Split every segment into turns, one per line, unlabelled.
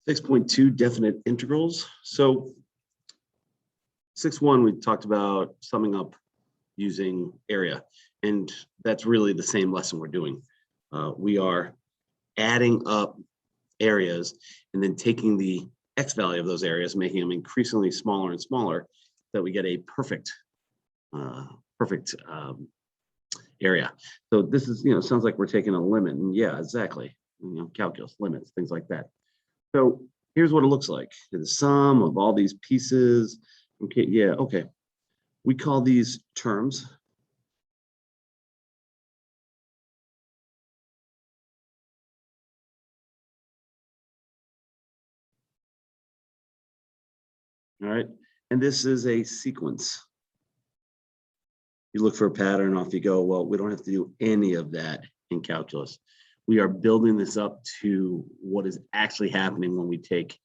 6.2 definite integrals. So 6.1, we talked about summing up using area, and that's really the same lesson we're doing. We are adding up areas and then taking the x value of those areas, making them increasingly smaller and smaller, that we get a perfect area. So this is, sounds like we're taking a limit, and yeah, exactly. Calculus, limits, things like that. So here's what it looks like. The sum of all these pieces. Okay, yeah, okay. We call these terms. All right, and this is a sequence. You look for a pattern, off you go. Well, we don't have to do any of that in calculus. We are building this up to what is actually happening when we take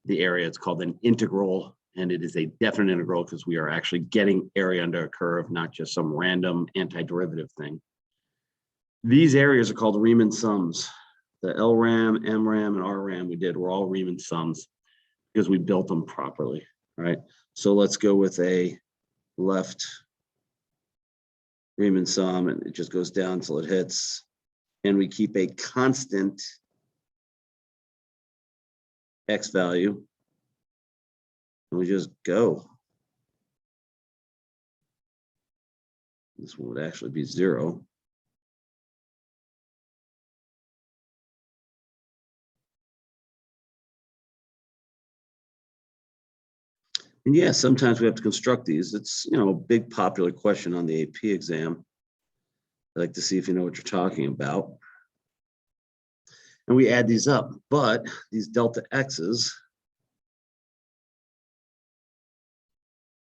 the area. It's called an integral, and it is a definite integral because we are actually getting area under a curve, not just some random antiderivative thing. These areas are called Riemann sums. The LRAM, MRAM, and RRAM we did were all Riemann sums because we built them properly, right? So let's go with a left Riemann sum, and it just goes down until it hits. And we keep a constant x value, and we just go. This one would actually be 0. And yeah, sometimes we have to construct these. It's, a big popular question on the AP exam. I like to see if you know what you're talking about. And we add these up, but these delta x's,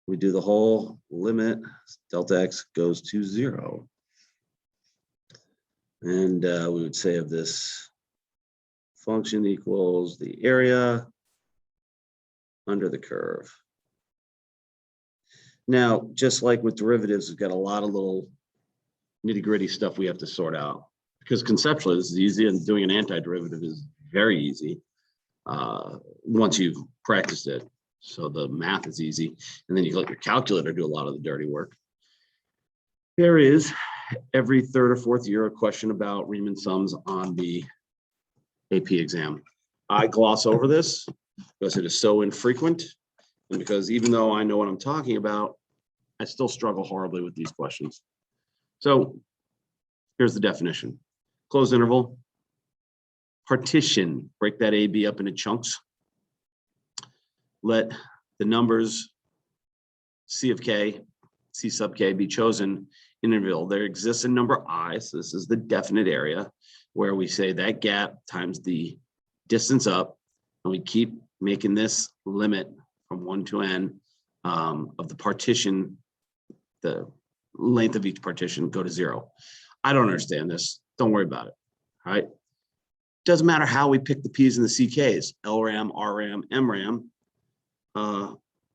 we do the whole limit, delta x goes to 0. And we would say of this function equals the area under the curve. Now, just like with derivatives, we've got a lot of little nitty-gritty stuff we have to sort out, because conceptually this is easy, and doing an antiderivative is very easy once you've practiced it. So the math is easy, and then you let your calculator do a lot of the dirty work. There is every third or fourth year a question about Riemann sums on the AP exam. I gloss over this because it is so infrequent, and because even though I know what I'm talking about, I still struggle horribly with these questions. So here's the definition. Closed interval, partition, break that AB up into chunks. Let the numbers C of k, C sub k be chosen in an interval. There exists a number I, so this is the definite area, where we say that gap times the distance up, and we keep making this limit from 1 to n of the partition, the length of each partition go to 0. I don't understand this. Don't worry about it. All right. Doesn't matter how we pick the P's and the CKs, LRAM, RRAM, MRAM.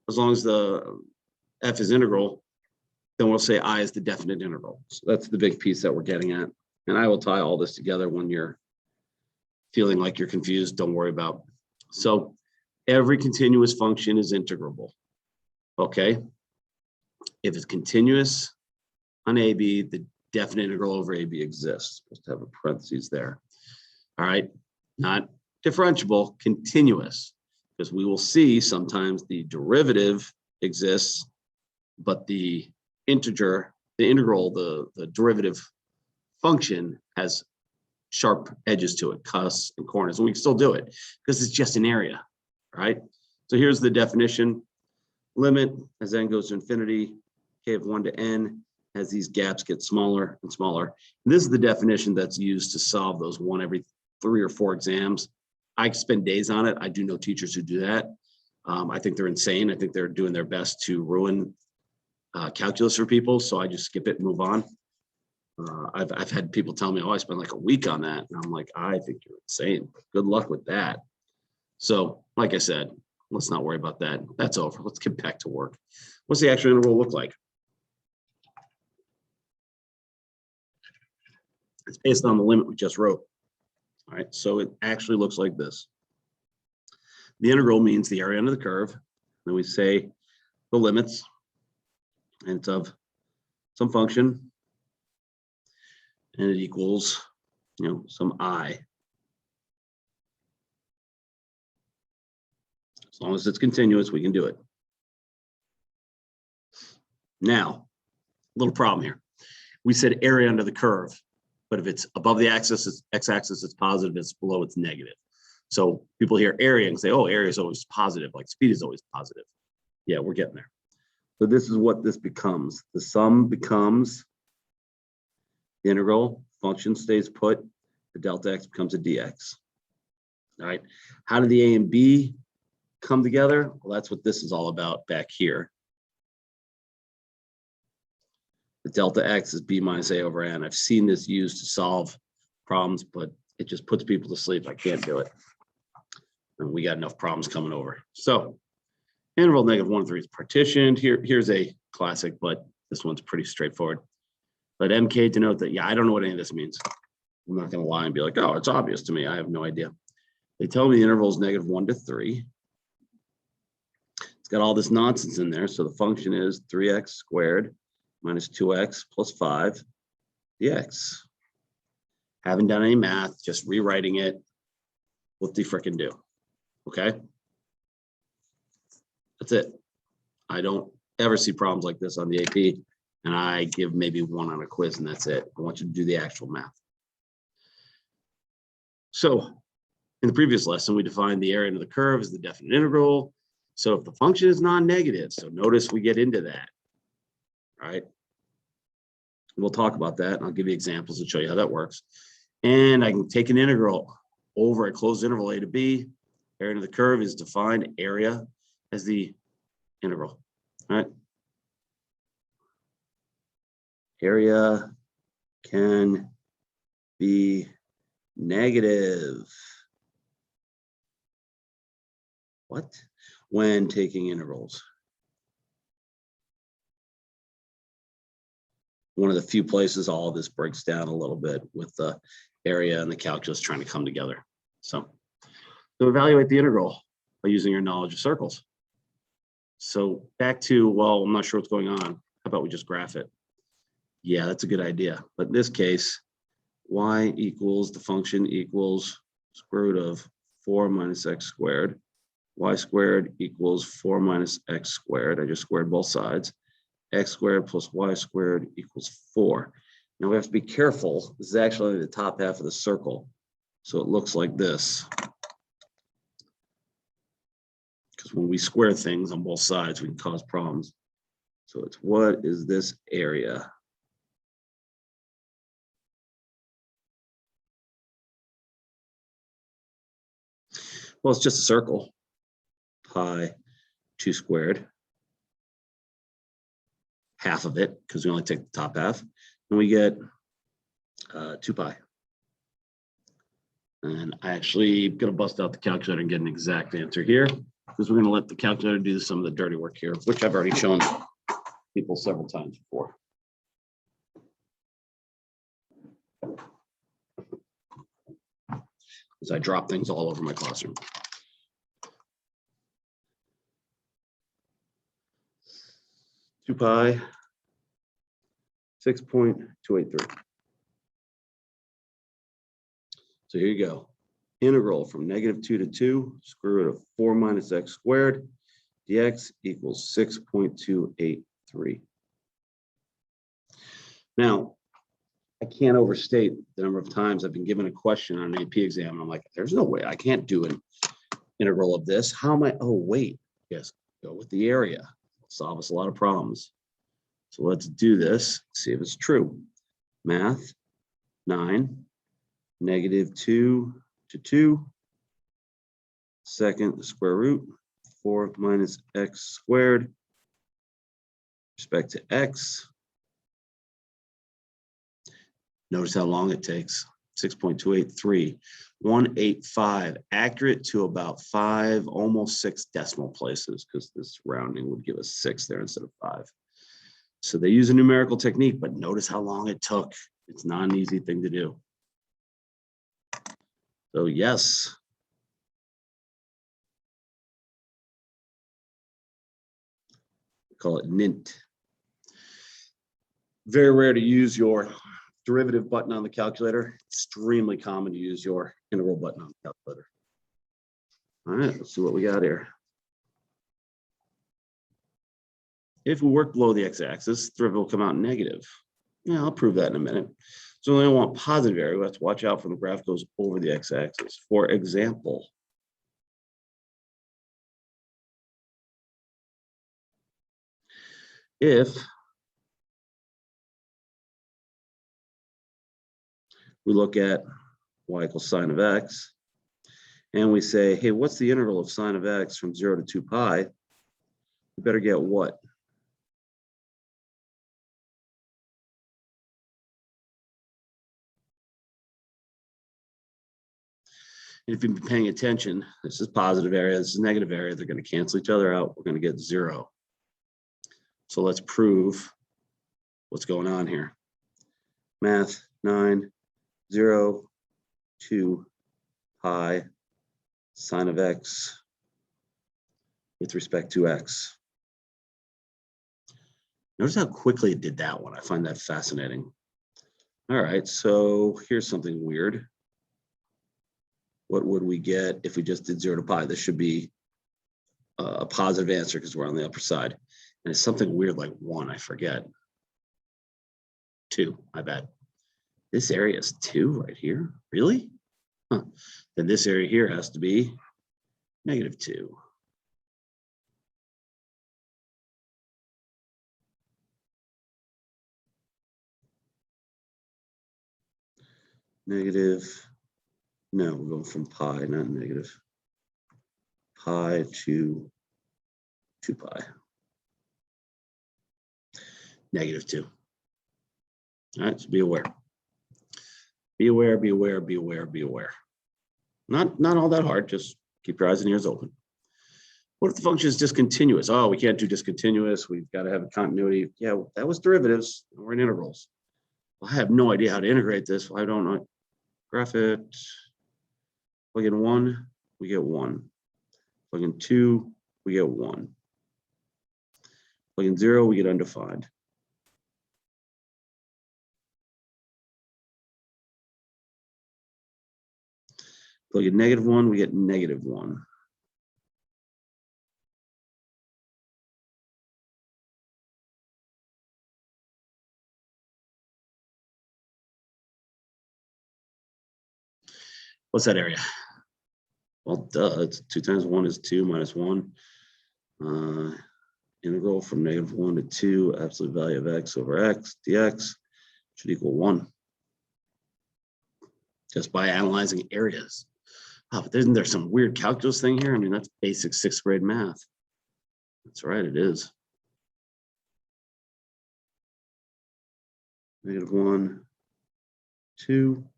As long as the F is integral, then we'll say I is the definite integral. So that's the big piece that we're getting at. And I will tie all this together when you're feeling like you're confused. Don't worry about. So every continuous function is integrable. Okay. If it's continuous on AB, the definite integral over AB exists. Just have a parentheses there. All right. Not differentiable, continuous. Because we will see sometimes the derivative exists, but the integer, the integral, the derivative function has sharp edges to it, cusps and corners, and we can still do it because it's just an area, right? So here's the definition. Limit as n goes to infinity, k of 1 to n, as these gaps get smaller and smaller. And this is the definition that's used to solve those 1 every 3 or 4 exams. I spend days on it. I do know teachers who do that. I think they're insane. I think they're doing their best to ruin calculus for people. So I just skip it and move on. I've had people tell me, oh, I spent like a week on that. And I'm like, I think you're insane. Good luck with that. So like I said, let's not worry about that. That's over. Let's get back to work. What's the actual interval look like? It's based on the limit we just wrote. All right, so it actually looks like this. The integral means the area under the curve. Then we say the limits, and it's of some function, and it equals, some I. As long as it's continuous, we can do it. Now, little problem here. We said area under the curve, but if it's above the axis, x-axis, it's positive. If it's below, it's negative. So people hear area and say, oh, area is always positive, like speed is always positive. Yeah, we're getting there. So this is what this becomes. The sum becomes the integral, function stays put, the delta x becomes a dx. All right, how do the a and b come together? Well, that's what this is all about back here. The delta x is b minus a over n. I've seen this used to solve problems, but it just puts people to sleep. I can't do it. And we got enough problems coming over. So interval -1 3 is partitioned. Here's a classic, but this one's pretty straightforward. Let MK denote that, yeah, I don't know what any of this means. I'm not going to lie and be like, oh, it's obvious to me. I have no idea. They tell me the interval is -1 to 3. It's got all this nonsense in there. So the function is 3x squared minus 2x plus 5 dx. Haven't done any math, just rewriting it. What do you frickin' do? Okay. That's it. I don't ever see problems like this on the AP, and I give maybe one on a quiz, and that's it. I want you to do the actual math. So in the previous lesson, we defined the area under the curve as the definite integral. So if the function is non-negative, so notice we get into that, right? We'll talk about that, and I'll give you examples and show you how that works. And I can take an integral over a closed interval a to b. Area under the curve is defined area as the integral, right? Area can be negative. What? When taking integrals. One of the few places all of this breaks down a little bit with the area and the calculus trying to come together. So evaluate the integral by using your knowledge of circles. So back to, well, I'm not sure what's going on. How about we just graph it? Yeah, that's a good idea. But in this case, y equals, the function equals square root of 4 minus x squared. Y squared equals 4 minus x squared. I just squared both sides. X squared plus y squared equals 4. Now we have to be careful. This is actually the top half of the circle. So it looks like this. Because when we square things on both sides, we can cause problems. So it's, what is this area? Well, it's just a circle. Pi 2 squared. Half of it, because we only take the top half. And we get 2 pi. And I actually going to bust out the calculator and get an exact answer here, because we're going to let the calculator do some of the dirty work here, which I've already shown people several times before. As I drop things all over my classroom. Two pi 6.283. So here you go. Integral from -2 to 2, square root of 4 minus x squared, dx equals 6.283. Now, I can't overstate the number of times I've been given a question on an AP exam, and I'm like, there's no way I can't do an integral of this. How am I? Oh, wait. Yes, go with the area. Solve us a lot of problems. So let's do this, see if it's true. Math 9, -2 to 2, second the square root, 4 minus x squared, respect to x. Notice how long it takes, 6.283, 185, accurate to about 5, almost 6 decimal places, because this rounding would give us 6 there instead of 5. So they use a numerical technique, but notice how long it took. It's not an easy thing to do. So yes, call it NINT. Very rare to use your derivative button on the calculator. Extremely common to use your integral button on the calculator. All right, let's see what we got here. If we work below the x-axis, derivative will come out negative. Yeah, I'll prove that in a minute. So we only want positive area. We have to watch out for the graph goes over the x-axis. For example, if we look at y equals sine of x, and we say, hey, what's the integral of sine of x from 0 to 2 pi? We better get what? If you've been paying attention, this is positive area, this is negative area. They're going to cancel each other out. We're going to get 0. So let's prove what's going on here. Math 9, 0, 2 pi sine of x with respect to x. Notice how quickly it did that one. I find that fascinating. All right, so here's something weird. What would we get if we just did 0 to pi? This should be a positive answer because we're on the upper side. And it's something weird like 1, I forget. 2, I bet. This area is 2 right here. Really? Huh. Then this area here has to be -2. Negative. No, we're going from pi, not negative. Pi to 2 pi. -2. All right, so be aware. Be aware, be aware, be aware, be aware. Not all that hard, just keep your eyes and ears open. What if the function is discontinuous? Oh, we can't do discontinuous. We've got to have a continuity. Yeah, that was derivatives. We're in integrals. Well, I have no idea how to integrate this. I don't know. Graph it. Plug in 1, we get 1. Plug in 2, we get 1. Plug in 0, we get undefined. Plug in -1, we get -1. What's that area? Well, duh, it's 2 times 1 is 2 minus 1. Integral from -1 to 2, absolute value of x over x dx should equal 1. Just by analyzing areas. Oh, but isn't there some weird calculus thing here? I mean, that's basic 6th grade math. That's right, it is. -1, 2.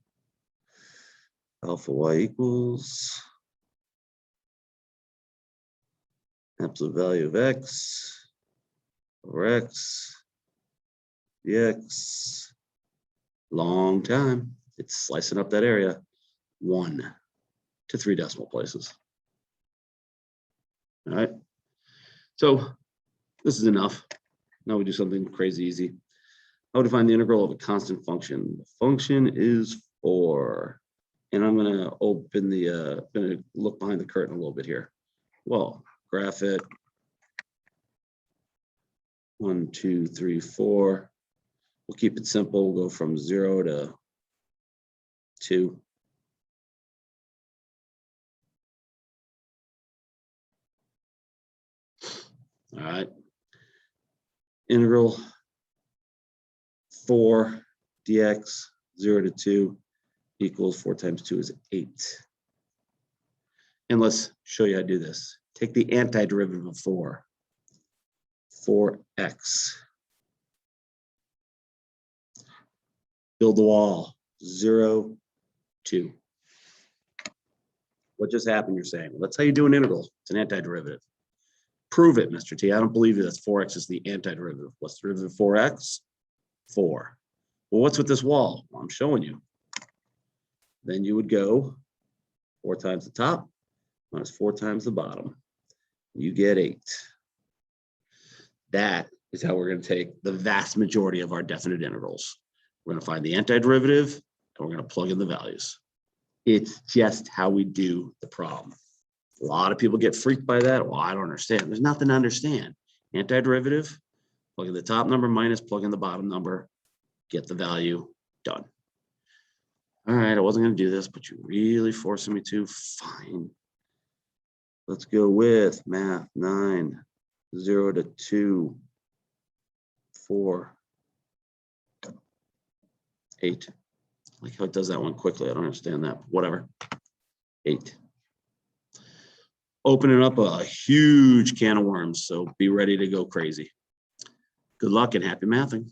Alpha y equals absolute value of x over x dx. Long time. It's slicing up that area. 1 to 3 decimal places. All right. So this is enough. Now we do something crazy easy. How to find the integral of a constant function? The function is 4. And I'm going to open the, going to look behind the curtain a little bit here. Well, graph it. 1, 2, 3, 4. We'll keep it simple. We'll go from 0 to 2. All right. Integral 4 dx 0 to 2 equals 4 times 2 is 8. And let's show you how to do this. Take the antiderivative of 4. 4x. Build the wall. 0, 2. What just happened, you're saying? Well, that's how you do an integral. It's an antiderivative. Prove it, Mr. T. I don't believe you. That's 4x is the antiderivative. What's the derivative of 4x? 4. Well, what's with this wall? Well, I'm showing you. Then you would go 4 times the top minus 4 times the bottom. You get 8. That is how we're going to take the vast majority of our definite integrals. We're going to find the antiderivative and we're going to plug in the values. It's just how we do the problem. A lot of people get freaked by that. Well, I don't understand. There's nothing to understand. Antiderivative, plug in the top number minus, plug in the bottom number, get the value, done. All right, I wasn't going to do this, but you're really forcing me to. Fine. Let's go with math 9, 0 to 2, 4, 8. I like how it does that one quickly. I don't understand that. Whatever. 8. Opening up a huge can of worms, so be ready to go crazy. Good luck and happy mathing.